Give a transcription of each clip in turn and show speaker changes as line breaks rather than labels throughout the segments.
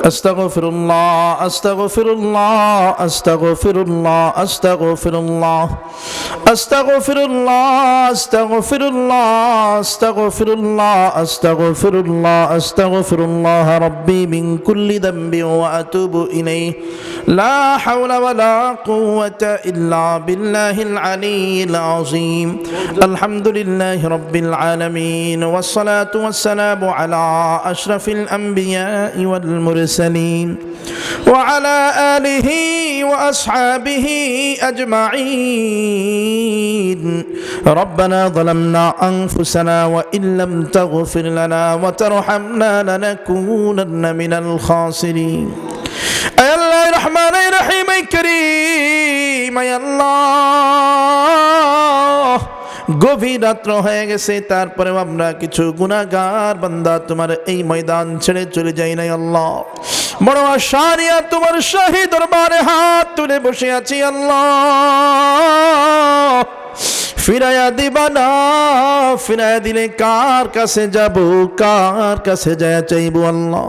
আস্তাগফিরুল্লাহ আস্তাগফিরুল্লাহ আস্তাগফিরুল্লাহ আস্তাগফিরুল্লাহ আস্তাগফিরুল্লাহ আস্তাগফিরুল্লাহ আস্তাগফিরুল্লাহ আস্তাগফিরুল্লাহ আস্তাগফিরুল্লাহ রাব্বি মিন কুল্লি যামবি ওয়া আতুবু ইলাইহি লা হাওলা ওয়ালা কুওয়াতা ইল্লা বিল্লাহিল আলিয়্যিল আযীম আলহামদুলিল্লাহি রাব্বিল আলামিন ওয়াস সালাতু ওয়াস সালামু আলা আশরাফিল আমবিয়াই ওয়াল মুরসালিন ওয়া আলা আলিহি ওয়া আসহাবিহি আজমাইন রব্বানা যালামনা আনফুসানা ওয়া ইল্লাম তাগফির লানা ওয়া তারহামনা লানাকুনান্না মিনাল খাসিরিন আয় আল্লাহ রহমান রহিম করিম আয় আল্লাহ গভীর রাত্র হয়ে গেছে তারপরেও আমরা কিছু গুনাহগার বান্দা তোমার এই ময়দান ছেড়ে চলে যাই নাই আল্লাহ বড় আশা নিয়ে তোমার শাহী দরবারে হাত তুলে বসে আছি আল্লাহ ফিরাইয়া দিবা না ফিরাইয়া দিলে কার কাছে যাব কার কাছে যায় চাইবো আল্লাহ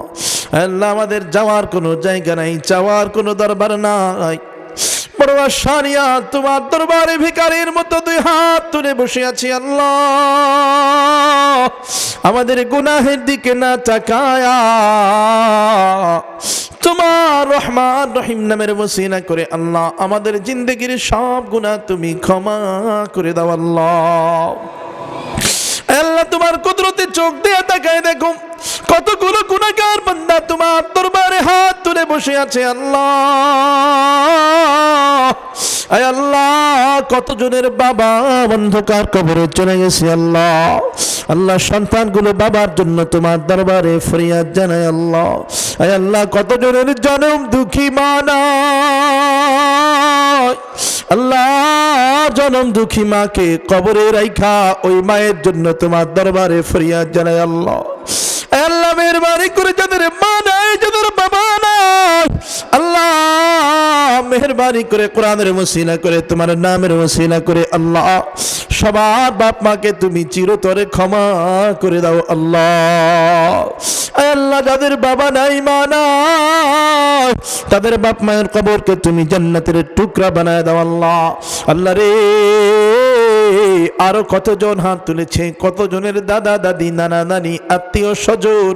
আল্লাহ আমাদের যাওয়ার কোনো জায়গা নাই চাওয়ার কোনো দরবার নাই বড় আশা নিয়ে তোমার দরবারে ভিখারির মতো দুই হাত তুলে বসে আছি আল্লাহ আমাদের গুনাহের দিকে না তাকায়া তোমার রহমান রহিম নামের ওসিলা করে আল্লাহ আমাদের জিন্দেগির সব গুনাহ তুমি ক্ষমা করে দাও আল্লাহ আল্লাহ তোমার কুদরতে চোখ দিয়ে তাকায় দেখো কতগুলো গুনাহগার বান্দা তোমার দরবারে হাত তুলে বসে আছে আল্লাহ আয় আল্লাহ কতজনের বাবা অন্ধকার কবরে চলে গেছে আল্লাহ আল্লাহ সন্তানগুলো বাবার জন্য তোমার দরবারে ফরিয়াদ জানায় আল্লাহ আয় আল্লাহ কতজনের জনম দুঃখী মা নাই আল্লাহ জনম দুঃখী মাকে কবরে রাইখা ওই মায়ের জন্য তোমার দরবারে ফরিয়াদ জানায় আল্লাহ আল্লাহ মেহেরবানি করে যাদের মা নাই যাদের বাবা নাই আল্লাহ মেহেরবানি করে কোরআনের ওসিলা করে তোমার নামের ওসিলা করে আল্লাহ সবার বাপ মাকে তুমি চিরতরে ক্ষমা করে দাও আল্লাহ আল্লাহ যাদের বাবা নাই মা নাই তাদের বাপ মায়ের কবরকে তুমি জান্নাতের টুকরা বানায় দাও আল্লাহ আল্লাহ রে আরো কতজন হাত তুলেছে কতজনের দাদা দাদি নানা নানি আত্মীয় স্বজন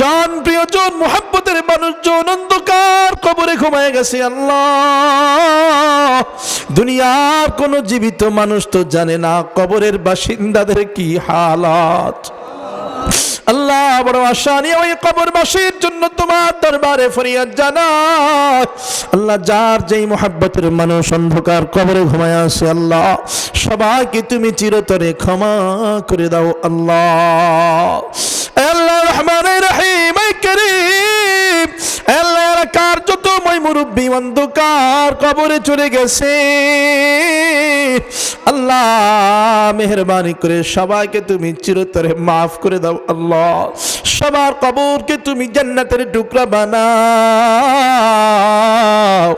জন প্রিয়জন মুহাব্বতের মানুষজন অন্ধকার কবরে ঘুমায় গেছে আল্লাহ দুনিয়ার কোন জীবিত মানুষ তো জানে না কবরের বাসিন্দাদের কি হালাত আল্লাহ বড় আশা নিয়ে ওই কবরবাসীর জন্য তোমার দরবারে ফরিয়াদ জানাই আল্লাহ যার যেই মুহাব্বতের মানুষ অন্ধকার কবরে ঘুমায় আছে আল্লাহ সবাইকে তুমি চিরতরে ক্ষমা করে দাও আল্লাহ আল্লাহ রহমানুর রহিম করিম আল্লাহ কার যত মই মুরব্বী অন্ধকার কবরে চলে গেছে আল্লাহ মেহেরবানি করে সবাইকে তুমি চিরতরে মাফ করে দাও আল্লাহ সবার কবরকে তুমি জান্নাতের টুকরা বানাও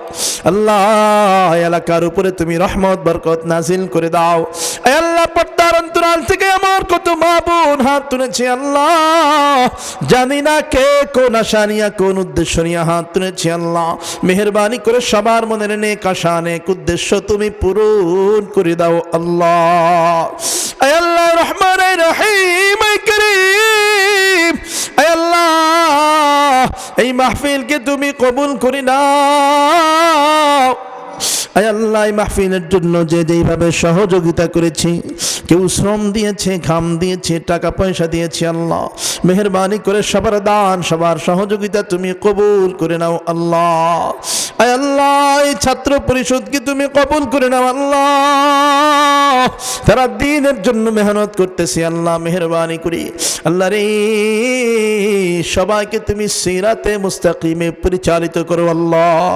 আল্লাহ এলাকার উপরে তুমি রহমত বরকত নাজিল করে দাও আল্লাহ পর্দার অন্তরাল থেকে আমার কত মা বোন হাত তুলেছে আল্লাহ জানি না কে কোন আশা নিয়ে কোন উদ্দেশ্য নিয়ে হাত তুলেছে আল্লাহ মেহেরবানি করে সবার মনের নেক আশা নেক উদ্দেশ্য তুমি পূরণ করে দাও আল্লাহ আল্লাহ রহমান রহিম করিম আল্লাহ এই মাহফিলকে তুমি কবুল করে নাও আয় আল্লাহ এই মাহফিলের জন্য যে যেইভাবে সহযোগিতা করেছি কেউ শ্রম দিয়েছে ঘাম দিয়েছে টাকা পয়সা দিয়েছে আল্লাহ মেহেরবানি করে সবার দান সবার সহযোগিতা তুমি কবুল করে নাও আল্লাহ আয় আল্লাহ এই ছাত্র পরিষদকে তুমি কবুল করে নাও আল্লাহ তারা দ্বীনের জন্য মেহনত করতেছে আল্লাহ মেহেরবানি করি আল্লাহ রে সবাইকে তুমি সিরাতে মুস্তাকিমে পরিচালিত করো আল্লাহ।